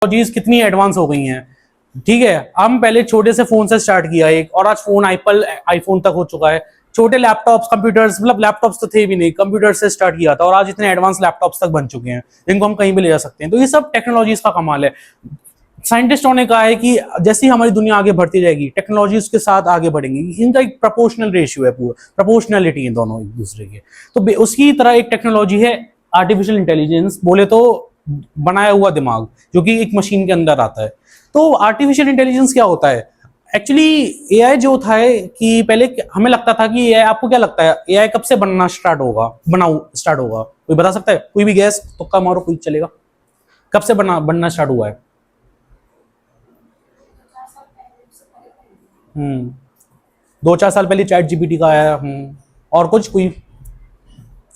Technologies कितनी advance हो गई हैं। ठीक है, हम पहले छोटे से फोन से स्टार्ट किया एक, और आज फोन एप्पल आईफोन तक हो चुका है। छोटे लैपटॉप्स, कंप्यूटर्स, मतलब लैपटॉप्स तो थे भी नहीं, कंप्यूटर से स्टार्ट किया था और आज इतने एडवांस लैपटॉप्स तक बन चुके हैं जिनको हम कहीं भी ले जा सकते हैं। तो ये सब टेक्नोलॉजीज का कमाल है। साइंटिस्टों ने कहा है कि जैसी हमारी दुनिया आगे बढ़ती जाएगी, टेक्नोलॉजीज के साथ आगे बढ़ेंगी। इनका एक प्रोपोर्शनल रेशियो है, पूरा प्रोपोर्शनलिटी है दोनों एक दूसरे के। तो उसकी तरह एक टेक्नोलॉजी है आर्टिफिशियल इंटेलिजेंस, बोले तो बनाया हुआ दिमाग, जो कि एक मशीन के अंदर आता है। तो आर्टिफिशियल इंटेलिजेंस क्या होता है? एक्चुअली एआई जो था है कि पहले हमें लगता था कि एआई, आपको क्या लगता है एआई कब से बनना स्टार्ट होगा, कोई बता सकता है? कोई भी गैस, तुक्का मारो, कोई चलेगा। कब से बनना स्टार्ट हुआ है? 2-4 साल पहले चैट जीपीटी का आया। और कुछ कोई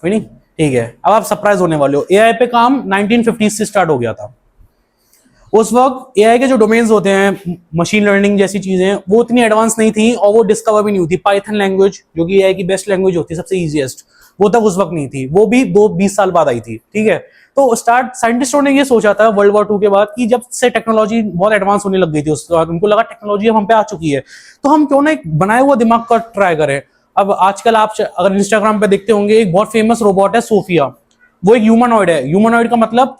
नहीं? ठीक है, अब आप सरप्राइज होने वाले हो। एआई पे काम 1950 से स्टार्ट हो गया था। उस वक्त एआई के जो डोमेन्स होते हैं, मशीन लर्निंग जैसी चीजें, वो इतनी एडवांस नहीं थी और वो डिस्कवर भी नहीं हुई थी। पाइथन लैंग्वेज, जो कि एआई की बेस्ट लैंग्वेज होती है, सबसे इजीएस्ट, वो तक उस वक्त नहीं थी। वो भी 20 साल बाद आई थी। ठीक है, तो साइंटिस्टों ने ये सोचा था वर्ल्ड वॉर 2 के बाद कि जब से टेक्नोलॉजी बहुत एडवांस होने लग गई थी, उसके बाद उनको लगा टेक्नोलॉजी अब हम पे आ चुकी है, तो हम क्यों ना एक बनाया हुआ दिमाग का ट्राई करें। अब आजकल आप अगर इंस्टाग्राम पे देखते होंगे, एक बहुत फेमस रोबोट है सोफिया। वो एक ह्यूमनॉइड है। ह्यूमनॉइड का मतलब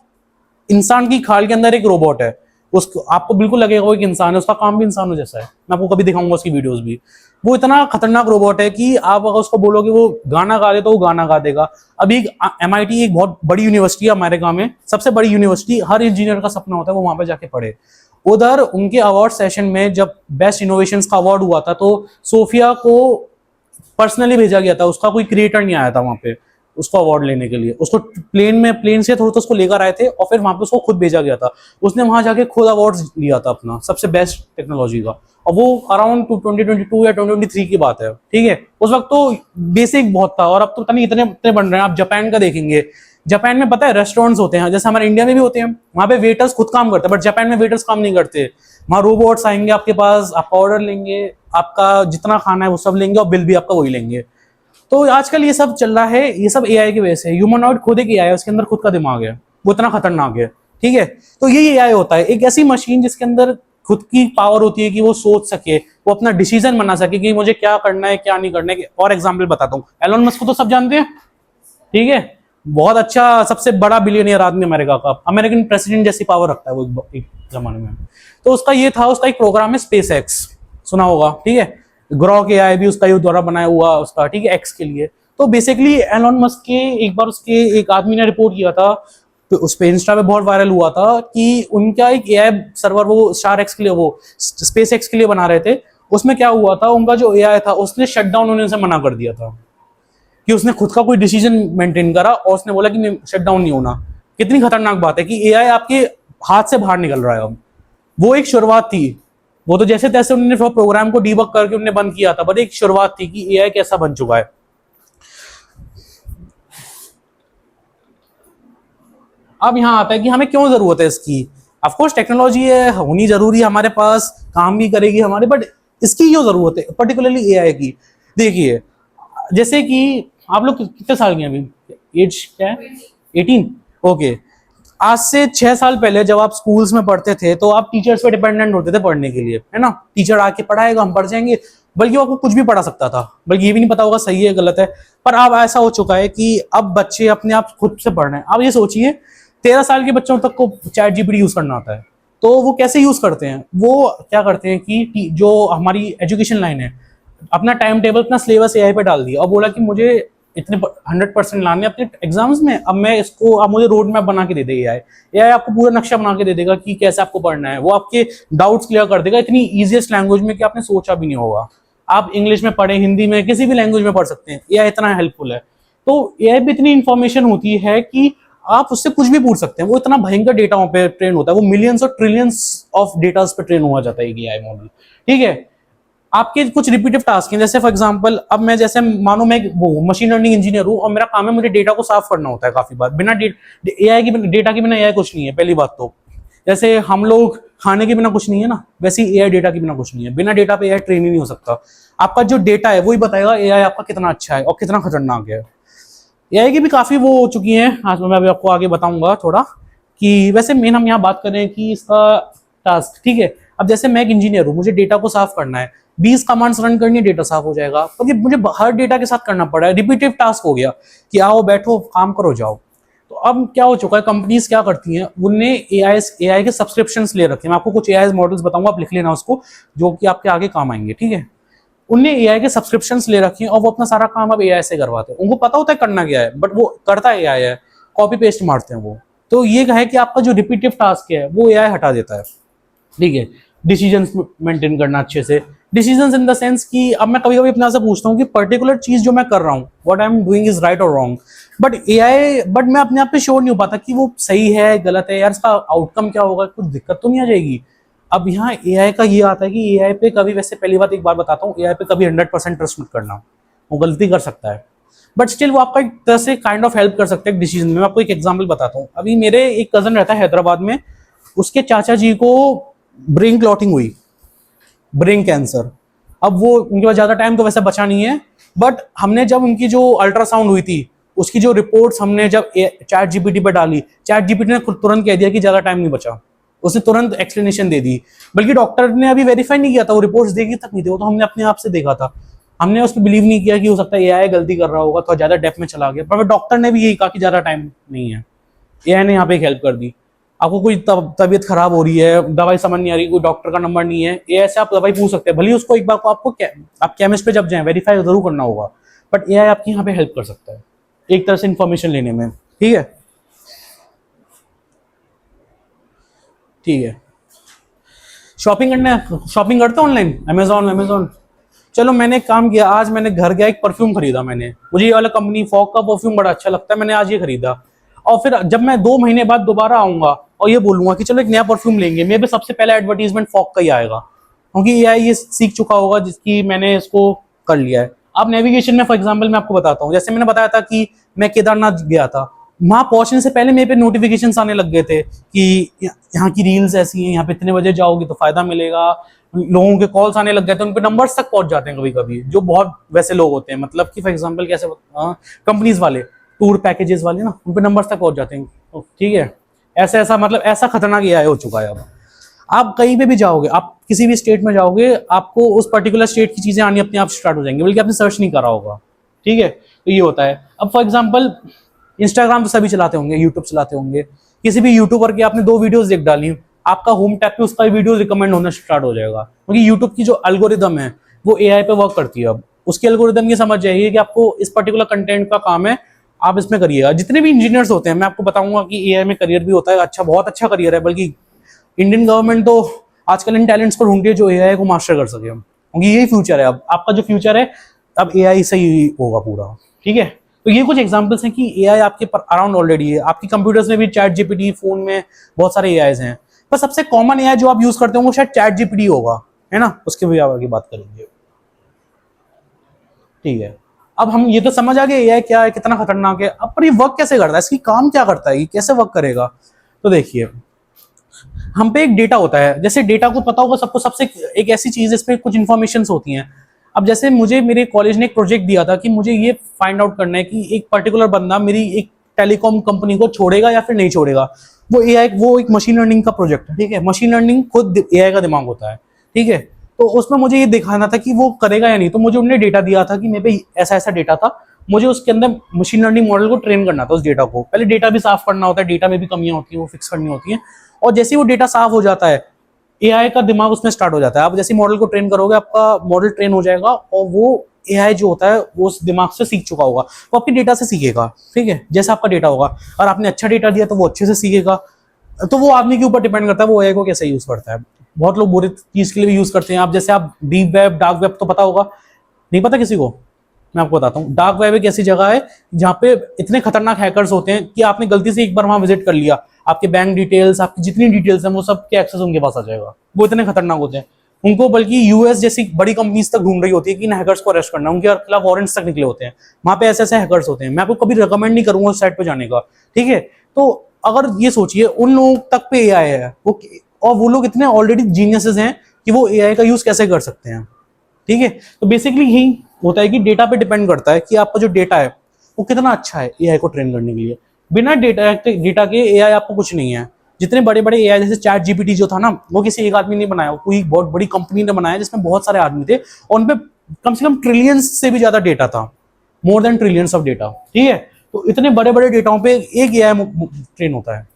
इंसान की खाल के अंदर एक रोबोट है। उसको आपको बिल्कुल लगेगा वो एक इंसान है, उसका काम भी इंसानों जैसा है। मैं आपको कभी दिखाऊंगा उसकी वीडियोस भी। वो इतना खतरनाक रोबोट है कि आप अगर उसको बोलोगे वो गाना गा दे तो वो गाना गा देगा। अभी MIT एक बहुत बड़ी यूनिवर्सिटी है अमेरिका में, सबसे बड़ी यूनिवर्सिटी, हर इंजीनियर का सपना होता है वो वहां पे जाके पढ़े। उधर उनके अवार्ड सेशन में जब बेस्ट इनोवेशंस का अवार्ड हुआ था, तो सोफिया को पर्सनली भेजा गया था। उसका कोई क्रिएटर नहीं आया था वहां पे उसको अवार्ड लेने के लिए। उसको प्लेन से थोड़ा तो उसको लेकर आए थे और फिर वहां पे उसको खुद भेजा गया था। उसने वहां जाके खुद अवार्ड लिया था अपना सबसे बेस्ट टेक्नोलॉजी का। और वो अराउंड 2022 या 2023 की बात है। ठीक है, उस वक्त तो बेसिक बहुत था और अब तो पता नहीं इतने इतने बन रहे हैं। आप जापान का देखेंगे, जापान में पता है रेस्टोरेंट्स होते हैं जैसे हमारे इंडिया में भी होते हैं, वहां पे वेटर्स खुद काम करते हैं, बट जापान में वेटर्स काम नहीं करते। वहां रोबोट्स आएंगे आपके पास, आपका ऑर्डर लेंगे, आपका जितना खाना है वो सब लेंगे और बिल भी आपका वही लेंगे। तो आजकल ये सब चल रहा है, ये सब एआई की वजह से। ह्यूमनॉइड खुद एक एआई है, उसके अंदर खुद का दिमाग है, वो इतना खतरनाक है। ठीक है, तो ये एआई होता है, एक ऐसी मशीन जिसके अंदर खुद की पावर होती है कि वो सोच सके, वो अपना डिसीजन बना सके कि मुझे क्या करना है क्या नहीं करना है। और एग्जाम्पल बताता हूँ, एलोन मस्क को तो सब जानते हैं। ठीक है, बहुत अच्छा, सबसे बड़ा बिलियनियर आदमी अमेरिका का, अमेरिकन प्रेसिडेंट जैसी पावर रखता है वो एक जमाने में। तो उसका ये था, उसका एक प्रोग्राम है स्पेस एक्स, सुना होगा। ठीक है, ग्रॉक एआई भी उसका ही द्वारा बनाया हुआ उसका, ठीक है, एक्स के लिए। तो बेसिकली एलोन मस्क के एक बार उसके एक आदमी ने रिपोर्ट किया था, तो उस पे इंस्टा पे बहुत वायरल हुआ था कि उनका एक एआई सर्वर वो स्टार एक्स के लिए, वो स्पेस एक्स के लिए बना रहे थे। उसमें क्या हुआ था, उनका जो एआई था उसने शट डाउन होने से मना कर दिया था कि उसने खुद का कोई डिसीजन मेंटेन करा और उसने बोला कि शट डाउन नहीं होना। कितनी खतरनाक बात है कि एआई आपके हाथ से बाहर निकल रहा है अब। वो एक शुरुआत थी, वो तो जैसे तैसे उन्होंने प्रोग्राम को डीबग करके उन्होंने बंद किया था, बट एक शुरुआत थी कि एआई कैसा बन चुका है। अब यहाँ आता है कि हमें क्यों जरूरत है इसकी। ऑफ कोर्स टेक्नोलॉजी है, होनी जरूरी है हमारे पास, काम भी करेगी हमारे, बट इसकी क्यों जरूरत है पर्टिकुलरली एआई की? देखिए, जैसे कि आप लोग कितने साल के हैं अभी? एज क्या है? 18? ओके। आज से 6 साल पहले जब आप स्कूल्स में पढ़ते थे तो आप टीचर्स पे डिपेंडेंट होते थे पढ़ने के लिए, है ना। टीचर आके पढ़ाएगा, हम पढ़ जाएंगे, बल्कि वो आपको कुछ भी पढ़ा सकता था, बल्कि ये भी नहीं पता होगा सही है गलत है। पर अब ऐसा हो चुका है कि अब बच्चे अपने आप खुद से पढ़ रहे हैं। आप ये सोचिए, 13 साल के बच्चों तक को चैट जीपीटी यूज करना आता है, तो वो कैसे यूज करते हैं? वो क्या करते हैं कि जो हमारी एजुकेशन लाइन है, अपना टाइम टेबल, अपना सिलेबस एआई पे डाल दिया और बोला कि मुझे इतने 100% लाने अपने एग्जाम्स में। अब मैं इसको, अब मुझे रोड मैप बना के दे देगा एआई आपको पूरा नक्शा बना के दे देगा कि कैसे आपको पढ़ना है। वो आपके डाउट्स क्लियर कर देगा इतनी इजीएस्ट लैंग्वेज में कि आपने सोचा भी नहीं होगा। आप इंग्लिश में पढ़े, हिंदी में, किसी भी लैंग्वेज में पढ़ सकते हैं। एआई इतना हेल्पफुल है। तो एआई भी इतनी इंफॉर्मेशन होती है कि आप उससे कुछ भी पूछ सकते हैं। वो इतना भयंकर डेटा पे ट्रेन होता है, वो मिलियंस और ट्रिलियंस ऑफ डेटा पे ट्रेन हुआ जाता है एआई मॉडल। ठीक है, आपके कुछ रिपीटिव टास्क हैं, जैसे फॉर एग्जांपल अब मैं, जैसे मानो मैं वो मशीन लर्निंग इंजीनियर हूं और मेरा काम है मुझे डेटा को साफ करना होता है काफी बार। बिना एआई की, डेटा के बिना एआई कुछ नहीं है। पहली बात तो, जैसे हम लोग खाने के बिना कुछ नहीं है ना, वैसे ही एआई डेटा के बिना कुछ नहीं है। बिना डेटा पे एआई ट्रेन ही नहीं हो सकता। आपका जो डेटा है वही बताएगा एआई आपका कितना अच्छा है और कितना खतरनाक है। एआई की भी काफी वो हो चुकी है, आज मैं अभी आपको आगे बताऊंगा थोड़ा, कि वैसे मेन हम यहाँ बात कर रहे हैं कि इसका टास्क, ठीक है। अब जैसे मैं एक इंजीनियर हूँ, मुझे डेटा को साफ करना है, 20 कमांड्स रन करनी है, डेटा साफ हो जाएगा। तो ये मुझे हर डेटा के साथ करना पड़ा है, रिपीटिव टास्क हो गया कि आओ बैठो काम करो जाओ। तो अब क्या हो चुका है, कंपनीज क्या करती हैं, उनने एआई के सब्सक्रिप्शंस ले रखे हैं। मैं आपको कुछ एआई मॉडल्स बताऊंगा, आप लिख लेना उसको, जो कि आपके आगे काम आएंगे, ठीक है। उनने एआई के सब्सक्रिप्शंस ले रखे हैं और वो अपना सारा काम अब एआई से करवाते हैं। उनको पता होता है करना क्या है, बट वो करता एआई है, कॉपी पेस्ट मारते हैं वो। तो ये है कि आपका जो रिपीटिव टास्क है वो एआई हटा देता है, ठीक है। डिसीजंस मेंटेन करना अच्छे से, डिसीजंस इन द सेंस कि अब मैं कभी कभी अपने आप से पूछता हूँ कि पर्टिकुलर चीज जो मैं कर रहा हूँ, what I am doing is right और रॉन्ग, बट मैं अपने आप पे श्योर नहीं हो पाता कि वो सही है गलत है, यार इसका आउटकम क्या होगा, कुछ दिक्कत तो नहीं आ जाएगी। अब यहाँ एआई का ये आता है कि एआई पे कभी, वैसे पहली बात एक बार बताता हूँ, एआई पे कभी 100% ट्रस्ट मत करना, वो गलती कर सकता है, बट स्टिल वो आपका एक तरह से काइंड ऑफ हेल्प कर सकता है डिसीजन में। मैं आपको एक एग्जांपल बताता हूँ। अभी मेरे एक कजन रहता है हैदराबाद में, उसके चाचा जी को ब्रेन क्लॉटिंग हुई, ब्रेन कैंसर। अब वो उनके पास ज्यादा टाइम तो वैसे बचा नहीं है, बट हमने जब उनकी जो अल्ट्रासाउंड हुई थी उसकी जो रिपोर्ट्स हमने जब चैट जीपीटी पर डाली, चैट जीपीटी ने तुरंत कह दिया कि ज्यादा टाइम नहीं बचा, उसने तुरंत एक्सप्लेनेशन दे दी। बल्कि डॉक्टर ने अभी वेरीफाई नहीं किया था, वो रिपोर्ट्स देखी तक नहीं थी, वो तो हमने अपने आप से देखा था। हमने उस पर बिलीव नहीं किया कि हो सकता है एआई गलती कर रहा होगा, तो ज्यादा डेप्थ में चला गया, पर डॉक्टर ने भी यही कहा कि ज्यादा टाइम नहीं है। एआई ने यहाँ पे हेल्प कर दी। आपको कोई तबीयत खराब हो रही है, दवाई समझ नहीं आ रही, कोई डॉक्टर का नंबर नहीं है, एआई से आप दवाई पूछ सकते हैं। भले ही उसको एक बार को आपको आप केमिस्ट पे जब जाएं वेरीफाई जरूर करना होगा, बट एआई आपकी यहाँ पे हेल्प कर सकता है एक तरह से इंफॉर्मेशन लेने में, ठीक है। ठीक है, शॉपिंग करना, शॉपिंग करते हो ऑनलाइन, अमेजोन। चलो मैंने एक काम किया, आज मैंने घर गया, एक परफ्यूम खरीदा मैंने, मुझे ये वाला कंपनी फॉग का परफ्यूम बड़ा अच्छा लगता है, मैंने आज ये खरीदा। और फिर जब मैं 2 महीने बाद दोबारा आऊंगा और ये बोलूंगा कि चलो एक नया परफ्यूम लेंगे, मेरे पे सबसे पहले एडवर्टीजमेंट फॉग का ही आएगा, क्योंकि ये सीख चुका होगा जिसकी मैंने इसको कर लिया है। अब नेविगेशन में फॉर एग्जाम्पल मैं आपको बताता हूँ, जैसे मैंने बताया था कि मैं केदारनाथ गया था, वहां पहुंचने से पहले मेरे पे नोटिफिकेशंस आने लग गए थे कि यहाँ की रील्स ऐसी हैं, यहाँ पे इतने बजे जाओगे तो फायदा मिलेगा, लोगों के कॉल्स आने लग गए थे, उन पे नंबर्स तक पहुंच जाते हैं कभी कभी, जो बहुत वैसे लोग होते हैं, मतलब कि फॉर एग्जांपल कैसे कंपनीज वाले, टूर पैकेजेस वाले ना, उन पे नंबर्स तक पहुंच जाते हैं, ठीक है। ऐसा मतलब ऐसा खतरनाक एआई हो चुका है अब। आप कहीं पे भी जाओगे, आप किसी भी स्टेट में जाओगे, आपको उस पर्टिकुलर स्टेट की चीजें आनी अपने आप स्टार्ट हो जाएंगी, बल्कि आपने सर्च नहीं करा होगा, ठीक है। तो ये होता है। अब फॉर एग्जाम्पल इंस्टाग्राम तो सभी चलाते होंगे, यूट्यूब चलाते होंगे, किसी भी यूट्यूबर की आपने 2 वीडियोस देख डाली, आपका होम टैब पे उसका वीडियो रिकमेंड होना स्टार्ट हो जाएगा, क्योंकि यूट्यूब की जो एल्गोरिदम है वो एआई पे वर्क करती है। अब उसकी एल्गोरिदम ये समझ जाएगी कि आपको इस पर्टिकुलर कंटेंट का काम है, आप इसमें करिएगा। जितने भी इंजीनियर्स होते हैं, मैं आपको बताऊंगा कि एआई में करियर भी होता है, अच्छा, बहुत अच्छा करियर है, बल्कि इंडियन गवर्नमेंट तो आजकल इन टैलेंट्स को ढूंढती है जो एआई को मास्टर कर सके, क्योंकि यही फ्यूचर है। अब आपका जो फ्यूचर है अब एआई से ही होगा पूरा, ठीक है। तो ये कुछ एग्जांपल्स हैं कि एआई आपके अराउंड ऑलरेडी है, आपकी कंप्यूटर्स में भी चैट जीपीटी, फोन में बहुत सारे एआईज हैं, पर सबसे कॉमन एआई जो आप यूज करते हो वो शायद चैट जीपीटी होगा, है ना, उसके भी आगे बात करेंगे, ठीक है। अब हम ये तो समझ आ गए एआई क्या है, कितना खतरनाक है। अब पर ये वर्क कैसे करता है, इसकी काम क्या करता है, ये कैसे वर्क करेगा। तो देखिए, हम पे एक डेटा होता है, जैसे डेटा को पता होगा सबको, सबसे एक ऐसी चीज है इस पे कुछ इन्फॉर्मेशन होती हैं। अब जैसे मुझे मेरे कॉलेज ने एक प्रोजेक्ट दिया था कि मुझे ये फाइंड आउट करना है कि एक पर्टिकुलर बंदा मेरी एक टेलीकॉम कंपनी को छोड़ेगा या फिर नहीं छोड़ेगा। वो एक मशीन लर्निंग का प्रोजेक्ट है, ठीक है। मशीन लर्निंग खुद एआई का दिमाग होता है, ठीक है। तो उसमें मुझे ये दिखाना था कि वो करेगा या नहीं, तो मुझे उन्होंने डेटा दिया था कि मेरे पे ऐसा ऐसा डेटा था, मुझे उसके अंदर मशीन लर्निंग मॉडल को ट्रेन करना था। उस डेटा को पहले डेटा भी साफ करना होता है, डेटा में भी कमियां होती हैं, वो फिक्स करनी होती हैं, और जैसे ही वो डेटा साफ हो जाता है, एआई का दिमाग उसमें स्टार्ट हो जाता है। आप जैसे मॉडल को ट्रेन करोगे, आपका मॉडल ट्रेन हो जाएगा, और वो एआई जो होता है वो उस दिमाग से सीख चुका होगा, वो आपके डेटा से सीखेगा, ठीक है। जैसा आपका डेटा होगा, और आपने अच्छा डेटा दिया तो वो अच्छे से सीखेगा। तो वो आदमी के ऊपर डिपेंड करता है वो एआई को कैसे यूज करता है। बहुत लोग बुरी चीज के लिए भी यूज करते हैं। आप जैसे आप डीप वेब, डार्क वेब तो पता होगा, नहीं पता किसी को, मैं आपको बताता हूँ। डार्क वेब एक ऐसी जगह है जहाँ पे इतने खतरनाक हैकर्स होते हैं कि आपने गलती से एक बार वहां विजिट कर लिया, आपके बैंक डिटेल्स, आपकी जितनी डिटेल्स हैं, वो सब के एक्सेस उनके पास आ जाएगा। वो इतने खतरनाक होते हैं, उनको बल्कि यूएस जैसी बड़ी कंपनीज तक ढूंढ रही होती है कि इन हैकर्स को अरेस्ट करना, उनके खिलाफ वारंट्स तक निकले होते हैं। वहां पे ऐसे ऐसे हैकर्स होते हैं। मैं आपको कभी रिकमेंड नहीं करूंगा उस साइट पे जाने का, ठीक है। तो अगर ये सोचिए उन लोगों तक पे एआई है, और वो लोग इतने ऑलरेडी जीनियसेस हैं कि वो एआई का यूज कैसे कर सकते हैं, ठीक है। तो बेसिकली यही होता है कि डेटा पे डिपेंड करता है कि आपका जो डेटा है वो कितना अच्छा है एआई को ट्रेन करने के लिए। बिना डेटा के एआई आपको कुछ नहीं है। जितने बड़े बड़े एआई जैसे चैट जीपीटी जो था ना, वो किसी एक आदमी ने बनाया, कोई बहुत बड़ी कंपनी ने बनाया जिसमें बहुत सारे आदमी थे और उनपे कम से कम ट्रिलियंस से भी ज्यादा डेटा था, more than trillions of data. ठीक है, तो इतने बड़े बड़े डेटाओं पे एक एआई ट्रेन होता है।